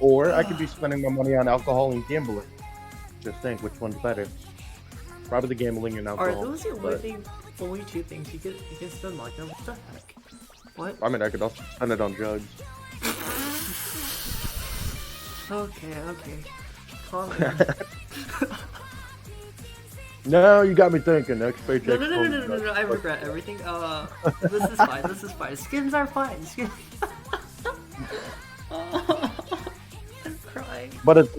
Or I could be spending my money on alcohol and gambling. Just think, which one's better? Probably the gambling and Are alcohol. those the only two things you can spend money on? What the heck? What? I mean, I could also spend it on drugs. Okay. Calm down. No, you got me thinking. Next paycheck. No, I regret everything. This is fine. Skins are fine. Skins. I'm crying. But it's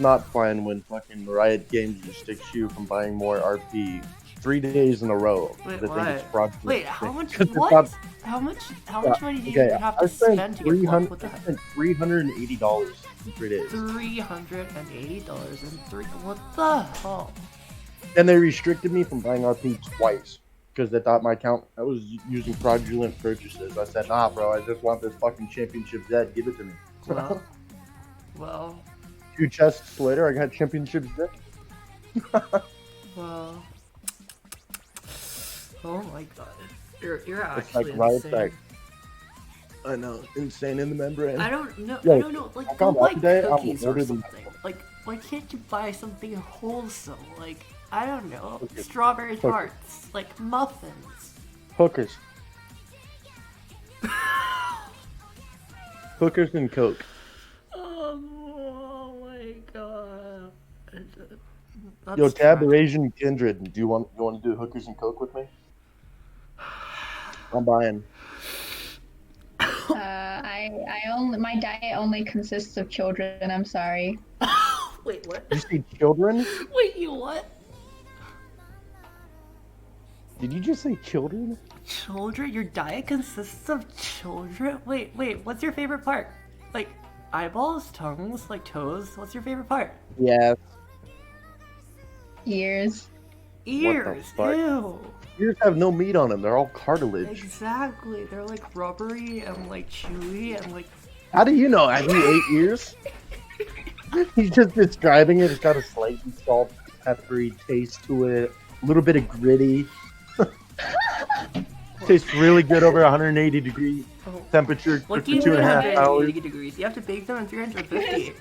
not fun when fucking Riot Games restricts you from buying more RP 3 days in a row. Wait, They think it's why? fraudulent. Wait, how much? Because it's What? not- How much money do you have to spend to get one? What the heck? $380 in 3 days. $380 and three. What the hell? And they restricted me from buying RP twice because they thought my account I was using fraudulent purchases. I said, nah, bro, I just want this fucking championship Z. Give it to me. Well. 2 chests later, I got championship Z. Well. Oh my god. You're It's like actually Riot insane. Tech. I know, insane in the membrane. I don't know. Yo, I don't know. Like, I go found out buy today, I'm cookies or older than something. Like, why can't you buy something wholesome? Like, I don't know, Cookies. strawberry Cookies. tarts, like muffins. Hookers. Hookers and Coke. Oh my god. Yo, That's Tab tragic. Asian Kindred, do you want to do hookers and Coke with me? I'm buying. My diet only consists of children. I'm sorry. Wait, what? Did you say children? Wait, you what? Did you just say children? Children? Your diet consists of children? Wait, what's your favorite part? Like, eyeballs, tongues, like toes? What's your favorite part? Yeah. Ears. Ears. fuck? Ew. Ears have no meat on them. They're all cartilage. Exactly. They're like rubbery and like chewy and like. How do you know? Have you ate ears? He's just describing it. It's got a slightly salt, peppery taste to it. A little bit of gritty. Tastes really good over 180 degree temperature for What do you 2.5 mean hours. 180 degrees? You have to bake them in 350.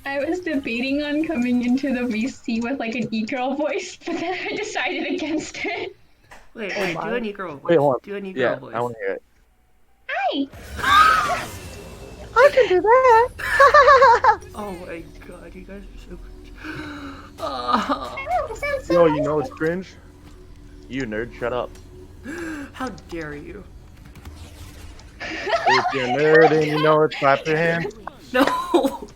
I was debating on coming into the VC with like an e-girl voice, but then I decided against it. Wait, do my. a Negro voice. Wait, hold on. Do a Negro Yeah, voice. I want to hear it. Hi. I can do that. Oh my god, you guys are so cringe. Oh, Oh, sounds so Yo, nice. you know it's cringe? You nerd, shut up. how dare you? If you're a nerd and you know it, clap your hands. No!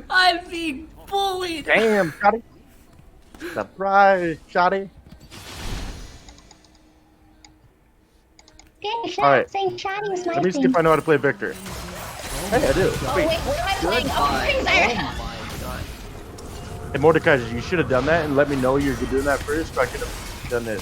I'm being bullied! Damn, Shotty. Surprise, Shotty. Getting Alright. shot, saying shoddy was my Let me see thing. if I know how to play Victor. Hey, I do. Oh wait, what am I playing? Goodbye. Oh, Oh things my god. Hey, Mordecai, you should have done that and let me know you're doing that first, so I could have done this.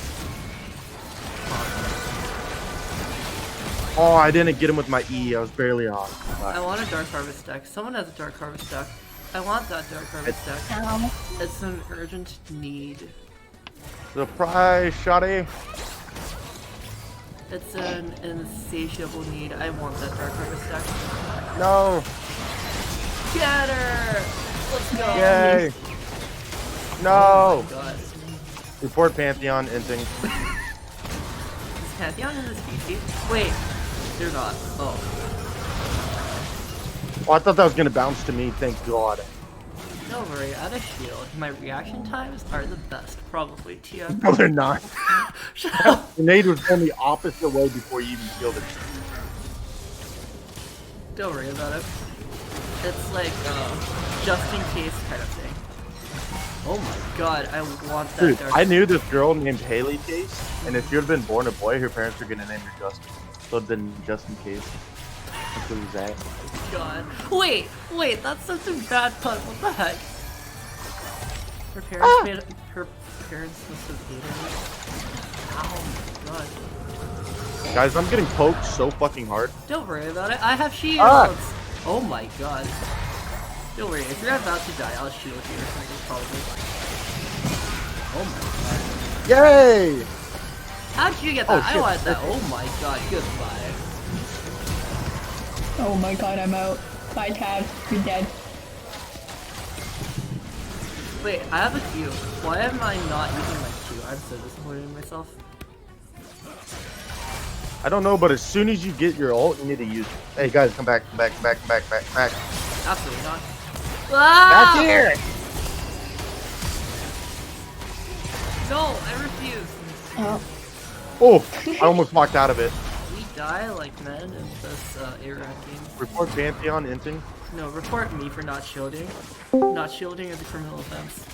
Oh, I didn't get him with my E. I was barely on. I want a Dark Harvest deck. Someone has a Dark Harvest deck. I want that Dark Harvest deck. It's an urgent need. Surprise, Shotty. It's an insatiable need. I want that Dark Harvest deck. No. Get her! Let's go! Yay. Oh No. my god. Report Pantheon ending. Is Pantheon in this PC? Wait, they're not. Oh. Oh, I thought that was going to bounce to me. Thank God. Don't worry, I have a shield. My reaction times are the best, probably, Tia. No, they're not. Shut up! Grenade was going the opposite way before you even killed it. Don't worry about it. It's like, just in case kind of thing. Oh my god, I want that Dude, dark. I knew this girl named Haley Case, and if you had been born a boy, her parents were gonna name her Justin. So it'd been just in case. That's what he's at. God. Wait, that's such a bad pun. What the heck? Her parents made it. Her parents must have hated me. Oh my god. Guys, I'm getting poked so fucking hard. Don't worry about it. I have shields. Oh my god. Don't worry. If you're about to die, I'll shield you or something probably. Oh my god. Yay! How'd you get Oh, that? I shit. wanted that. Oh my god. Goodbye. Oh my god, I'm out. Bye, Tab. You're dead. Wait, I have a Q. Why am I not using my Q? I'm so disappointed in myself. I don't know, but as soon as you get your ult, you need to use it. Hey guys, come back, come back, come back, come back, back, back. Absolutely not. Ah! Back here! No, I refuse. Oh. Oh, I almost walked out of it. We die like men in this aram game. Report Pantheon inting. No, report me for not shielding. Not shielding is a criminal offense.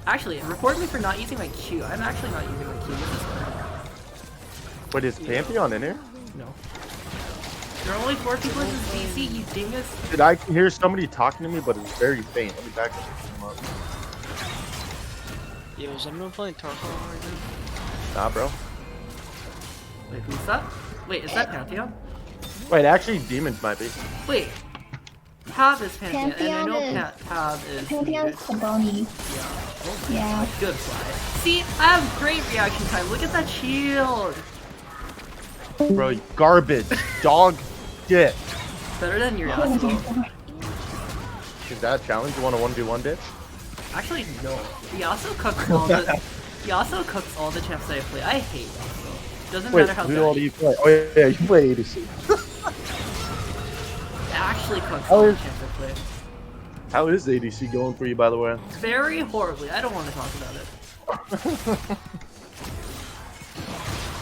Actually, report me for not using my Q. I'm actually not using my Q. This is bad. But is Pantheon in here? No. There are only 4 people in this VC, you dingus. Dude, I can hear somebody talking to me, but it's very faint. Let me back up. Yo, is anyone playing Tarkov right now? Nah, bro. Wait, who's that? Wait, is that Pantheon? Wait, actually, demons might be. Wait. Tab is Pantheon, and I Pantheon know is- Tab is... Pantheon's Saboni. Yeah. Oh my Yeah. god, good play. See, I have great reaction time. Look at that shield. Bro, garbage. Dog shit. Better than your Oh my Yasuo. god. Is that a challenge? You want a 1v1 ditch? Actually, no. Yasuo cooks all the... Yasuo cooks all the champs that I play. I hate Yasuo. Doesn't Wait, matter how who all good do you play? Oh yeah, you play ADC. it actually cooks How all the is- champs I play. How is ADC going for you, by the way? Very horribly. I don't want to talk about it.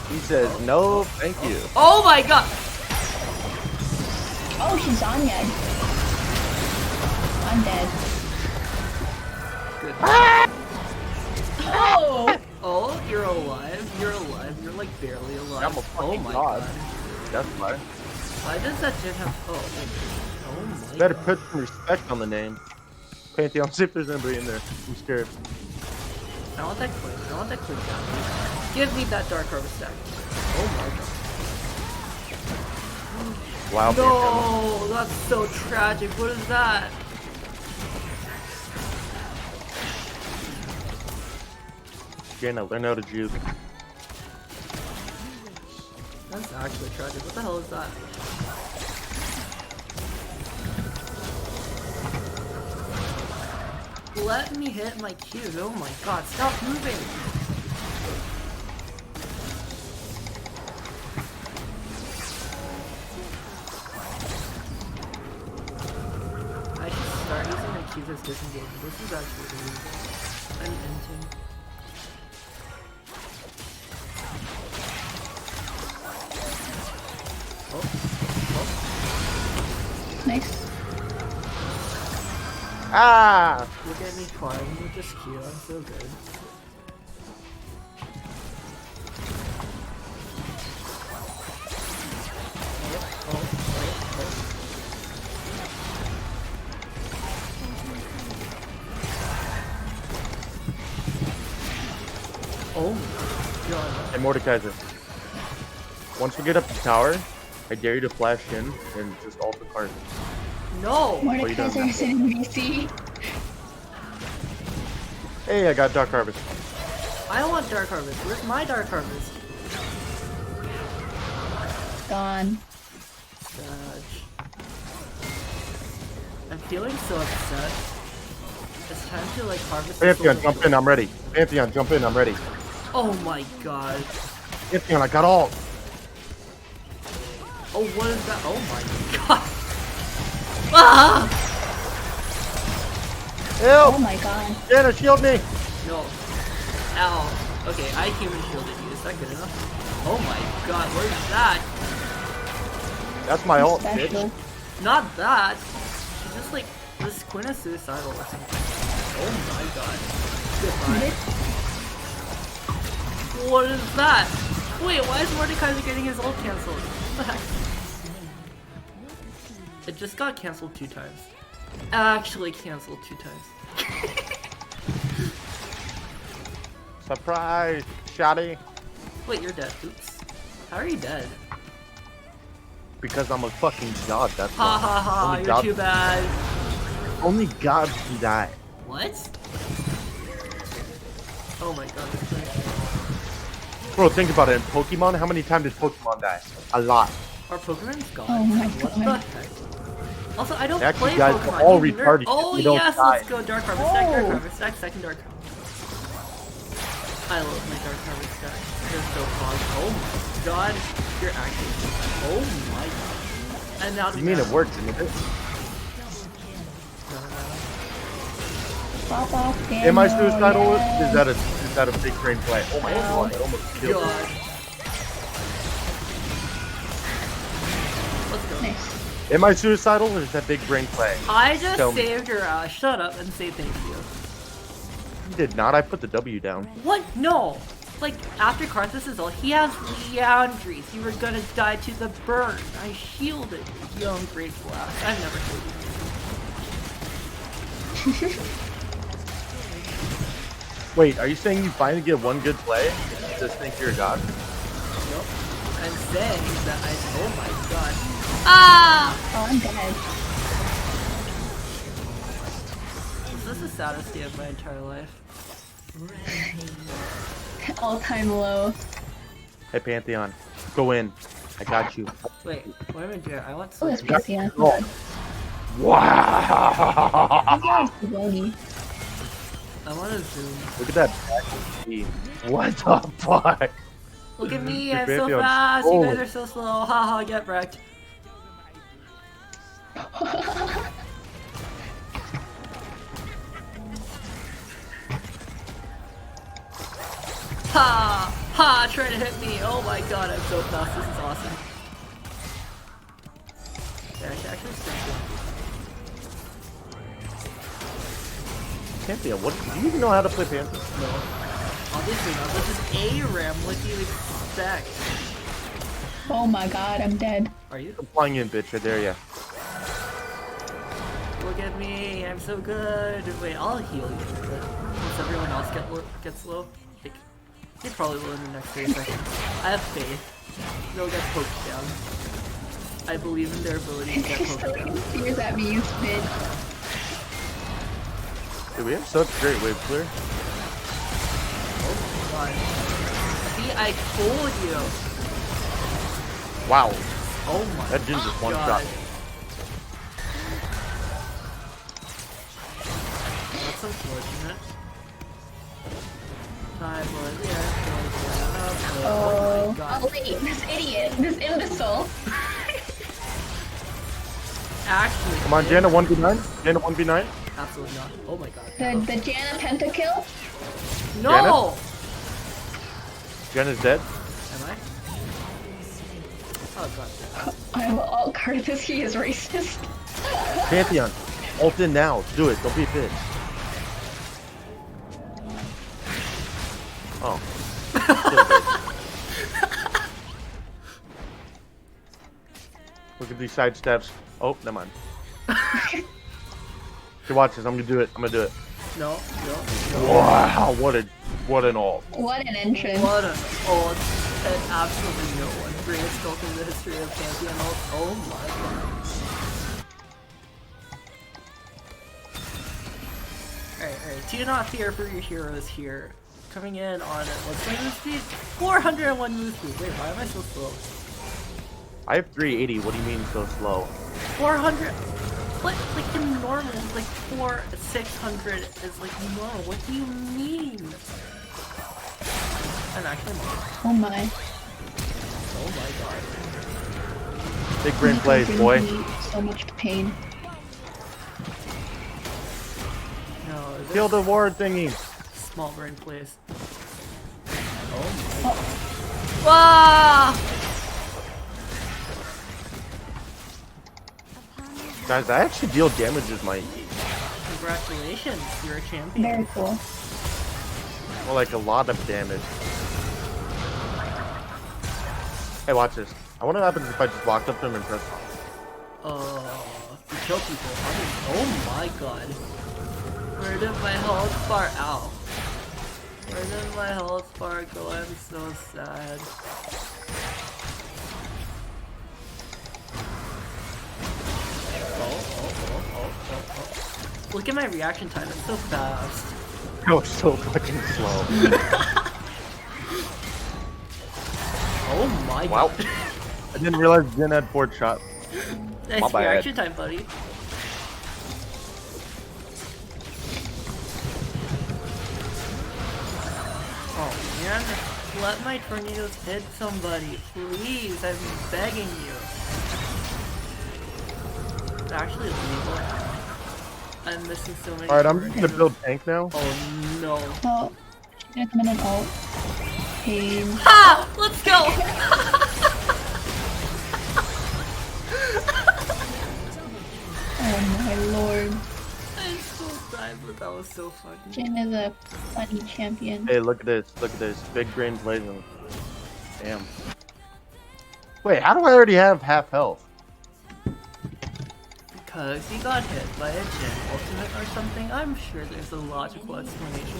He says, no, thank you. Oh my god! Oh, she's on yet. I'm dead. Good. Oh! Oh, you're alive. You're alive. You're like barely alive. I'm a Oh fucking my god. god. That's why. Why does that shit have... Oh, wait. Oh my Better god. put some respect on the name. Pantheon, see if there's anybody in there. I'm scared. I want that clip. I want that clip down. Give me that Dark Harvest stack. Oh my god. Wow, Pantheon. No, that's so tragic. What is that? Janna, learn how to juke. That's actually tragic. What the hell is that? Let me hit my Qs. Oh my god, stop moving! I should start using my Qs as disengage. This is actually really good. I'm into. Nice. Ah! Look at me farming with this Q. I'm so good. Oh my god. Hey, Mordekaiser. Once we get up the tower, I dare you to flash in and just ult the cart. No! Mordekaiser is in VC. Hey, I got Dark Harvest. I want Dark Harvest. Where's my Dark Harvest? Gone. Fudge. I'm feeling so upset. It's time to like harvest this Pantheon, little- jump in, I'm ready. Pantheon, jump in, I'm ready. Oh my god. Pantheon, I got ult. Oh, what is that? Oh my god. Ah! Oh Ew! my god. Janna, shield me! No. Ow. Okay, I human shielded you. Is that good enough? Oh my god, what is that? That's my ult, Special. bitch. Not that. She's just like, this Quinn is suicidal or something. Oh my god. Goodbye. What is that? Wait, why is Mordekaiser getting his ult cancelled? What the heck? It just got cancelled 2 times. Actually cancelled 2 times. Surprise! Shoddy! Wait, you're dead. Oops. How are you dead? Because I'm a fucking god, that's Ha why. ha ha, Only you're God- too bad. Only gods can die. What? Oh my god, this thing. Bro, think about it. In Pokemon, how many times did Pokemon die? A lot. Our Pokemon's gone. Oh my What God. the heck? Also, I don't Actually, play guys, Pokemon. they're all you nerd. retarded. Oh You don't yes, die. let's go Dark Harvest. Stack Dark Harvest. Stack second Dark Harvest. I love my Dark Harvest stack. They're so fun. Oh my god, you're actually. Oh my god. And now You mean it works, didn't it? Pop off, Am I Daniel, suicidal? yes. Is that a big brain play? Oh my god, I almost killed God. him. Let's go. Nice. Am I suicidal or is that big brain play? I just Tell me. saved your ass. Shut up and say thank you. You did not. I put the W down. What? No. Like, after Karthus is all, he has Leandries. You were gonna die to the burn. I shielded you, young grateful ass. I've never told you. Wait, are you saying you finally get one good play and you just think you're a god? Nope. I'm saying that I. Oh my god. Ah! Oh, I'm dead. This is the saddest day of my entire life. All-time low. Hey Pantheon, go in. I got you. Wait, what am I doing? I want Oh, some. it's Pantheon. Oh. Wow! Baloney. I want to zoom. Look at that back speed. What the fuck? Look at me, Your I'm so Pantheon's fast. You guys stolen. are so slow. Haha, get wrecked. Ha! Ha! Try to hit me. Oh my god, I'm so fast. This is awesome. Yeah, I should actually stick Pantheon, what? Do you even know how to play Pantheon? No. Obviously not. This is aram. What do you expect? Oh my god, I'm dead. Are you? I'm flying in, bitch. I dare ya. Look at me. I'm so good. Wait, I'll heal you. But once everyone else gets low, like, you probably will in the next 30 seconds. I have faith. They'll get poked down. I believe in their ability to get He's poked throwing down. spears at me, you spit. Dude, we have such great wave clear. Oh my god. See, I told you. Wow. Oh my That Jin just one god. shot. That's unfortunate. Oh Oh, my god. oh wait, this idiot, this imbecile. Actually. Come on, Janna 1v9. Janna 1v9. Absolutely not. Oh my god. The Janna pentakill? No! Janna's dead. Am I? Oh god. I will alt card this, he is racist. Pantheon, ult in now. Do it. Don't be a bitch. Oh. Look at these side steps. Oh, never mind. Okay, watch this. I'm gonna do it. I'm gonna do it. No. Wow, what an ult. What an entrance. What an ult. And absolutely no one. Greatest ult in the history of Pantheon ult. Oh my god. Alright. Do not fear for your heroes here. Coming in on what's my move speed? 401 move speed. Wait, why am I so slow? I have 380. What do you mean so slow? 400. What? Like in normal, like 600 is like normal. What do you mean? I'm actually more. Oh my. Oh my god. Big brain plays, Brings boy. me so much pain. No, this Kill the ward thingy. small brain plays. Oh my. Wow! Guys, I actually deal damage with my E. Congratulations, you're a champion. Very cool. Well, like a lot of damage. Hey, watch this. I wonder what happens if I just walked up to him and pressed. You kill people. Oh my god. Where did my health bar? Ow. Where did my health bar go? I'm so sad. Oh. Look at my reaction time. It's so fast. Oh, so fucking slow. Oh my Wow. god. I didn't realize Jin had 4 shot. Nice My bad. reaction time, buddy. Oh man, let my tornadoes hit somebody, please. I'm begging you. It's actually illegal. I'm missing so many. Alright, I'm just gonna tornadoes. build tank now. Oh no. Oh, she's gonna come in and ult. Pain. Ha! Let's go! Oh my lord. I'm so sad, but that was so funny. Jin is a funny champion. Hey, look at this. Look at this. Big brain blazing. Damn. Wait, how do I already have half health? Because he got hit by a Jin ultimate or something. I'm sure there's a logical explanation.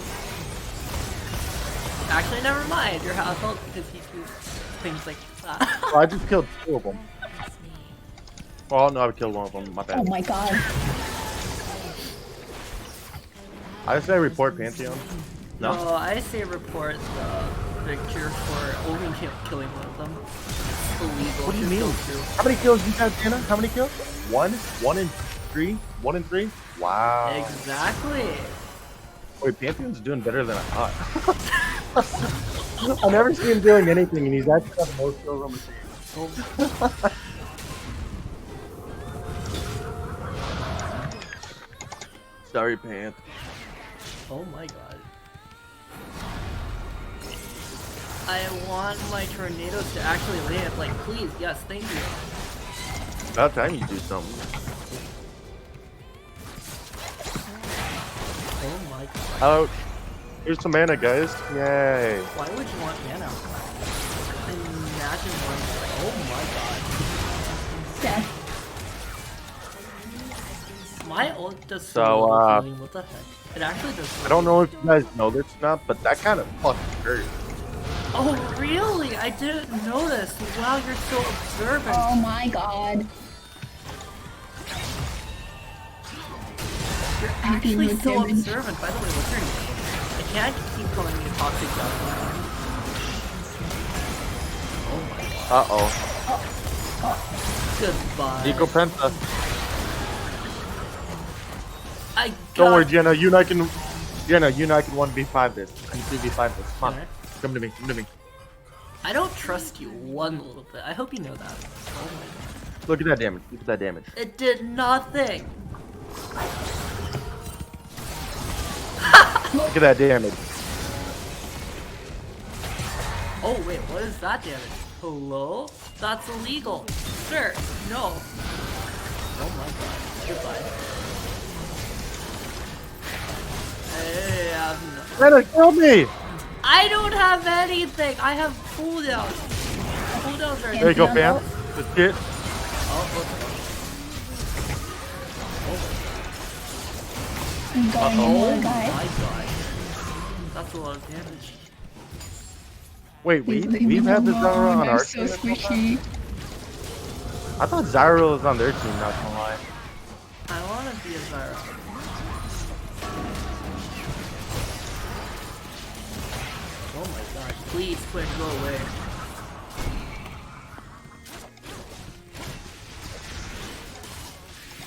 Actually, never mind. Your half health because he do things like that. Oh, I just killed 2 of them. Oh no, I killed 1 of them. My bad. Oh my god. I just say report Pantheon. No. No, I say report the victor for only killing one of them. It's illegal. What do you to mean? kill 2. How many kills you got, Janna? How many kills? 1? 1 and 3? 1 and 3? Wow. Exactly. Wait, Pantheon's doing better than I thought. I never see him doing anything, and he's actually got the most kills on the team. Sorry, Panth. Oh my god. I want my tornadoes to actually land. Like, please, yes, thank you. About time you do something. Oh my god. Ouch. Here's some mana, guys. Yay. Why would you want mana? Imagine one. Oh Death. my god. My ult does So, so little healing. What the heck? It actually does. I don't know if you guys know this or not, but that kind of fucking hurt. Oh really? I didn't notice. Wow, you're so observant. Oh my god. You're I do actually no so damage. observant. By the way, what's your name? I can't keep calling you toxic jungle. Oh my god. Uh-oh. Goodbye. Nico Penta. I got... Don't worry, Jenna. You and I can 1v5 this. And 2v5 this. Come on. Okay. Come to me. Come to me. I don't trust you one little bit. I hope you know that. Oh my god. Look at that damage. Look at that damage. It did nothing. Look at that damage. Oh wait, what is that damage? Hello? That's illegal. Sir, no. Oh my god. Goodbye. Hey, I'm not... Jenna, kill me! I don't have anything. I have cooldowns. Cooldowns are... There you go, fam. Just get. Oh, okay. I'm going in Oh more, my guys. god. That's a lot of damage. Wait, Please leave me we've had this alone. Zyra on I'm our so team. squishy. I thought Zyra was on their team, not gonna lie. I want to be a Zyra. Oh my god. Please quit, go away.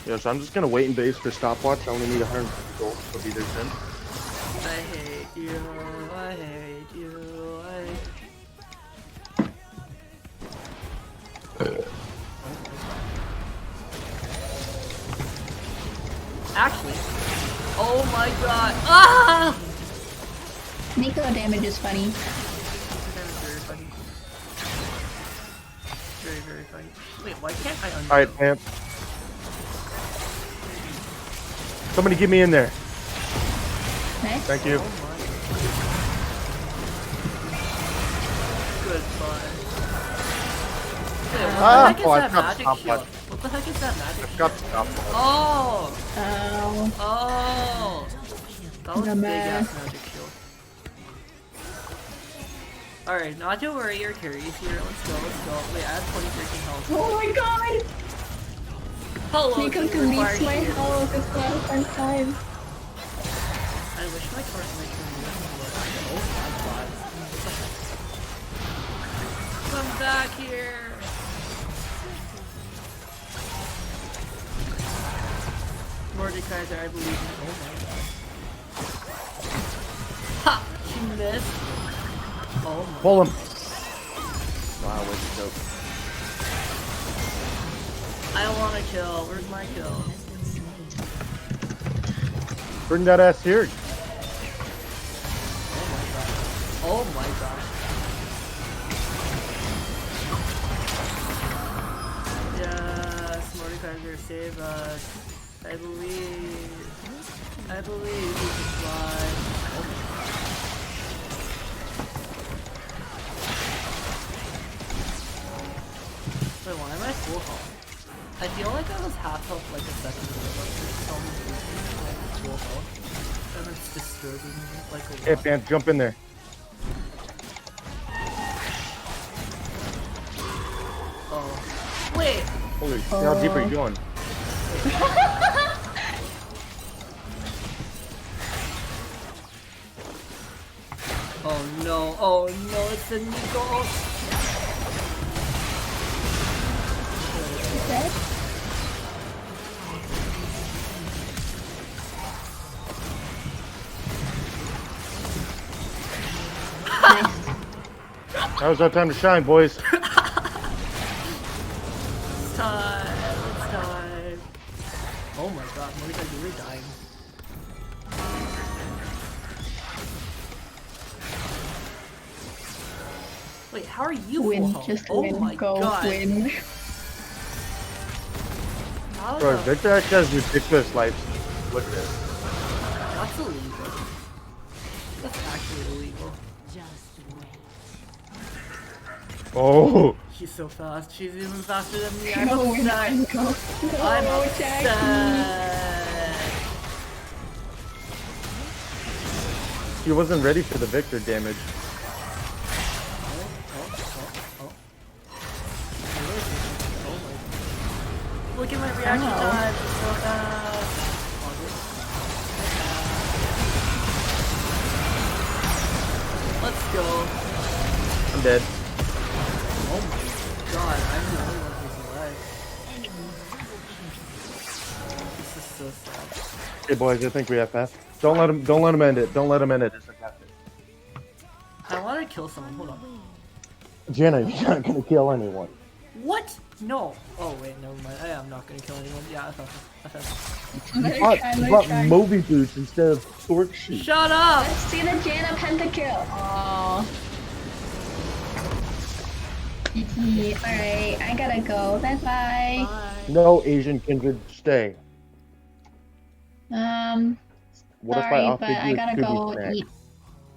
Yeah, so I'm just gonna wait in base for stopwatch. I only need 150 gold to be there soon. I hate you, I hate you, I hate Actually, oh my god, ah! Nico damage is funny. That is very funny. Very, very funny. Wait, why can't I undo? Alright, fam. Somebody get me in there. Nice. Thank you. Oh my. Goodbye. Wait, what Ah, the heck is oh, I that got magic stopwatch. shield? What the heck is that magic Got shield? stopwatch. Oh! Oh. Oh! That was a big Dumbass. ass magic shield. Alright, not to worry, your carry's here. Let's go, let's go. Wait, I have 20 freaking health. Oh my god! Hello, Nico King deletes Required my Shield. health. It's not a fun time. I wish my card might turn oh my god. Come back here! Mordekaiser, I believe in. Oh my god. Ha! She missed. Oh my. Pull him. Wow, where's the choke? I want a kill. Where's my kill? Bring that ass here. Oh my god. Yes, Mordekaiser, save us. I believe we can fly. Oh my god. Wait, why am I full health? I feel like I was half health like a second ago. Just tell me like full health. And it's disturbing me like a lot. Hey, man, jump in there. Oh. Wait! Holy shit, how deep are you going? Oh no, it's a Nico. Dead? That was our time to shine, boys. It's time. Oh my god, Mordekaiser, you're dying. Wait, how are you full Win, health? just Oh win, my go god. win. How Bro, the... Victor actually has ridiculous life. Look at this. That's illegal. That's actually illegal. Oh, She's so fast. She's even faster than me. Go I'm win, upset. go. I'm Go, Jackie. upset. he wasn't ready for the Victor damage. Look at my reaction Ow. time. It's so fast. Let's go. I'm dead. Oh my god, I'm the only one who's alive. This is so sad. Hey, boys, I think we have fast. Don't let him end it. Don't let him end it. It's a captain. I want to kill someone. Hold on. Janna, you're not gonna kill anyone. What? No. Oh wait, never mind. I am not gonna kill anyone. Yeah, I thought so. Let You her try, let her bought try. movie boots instead of torch sheet. Shut up! Let's see the Janna pentakill. Aww. Alright, I gotta go. Bye bye. Bye. No, Asian kindred, stay. What if I Sorry, offered but you I a gotta Scooby go snack? eat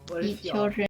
What if y'all- children.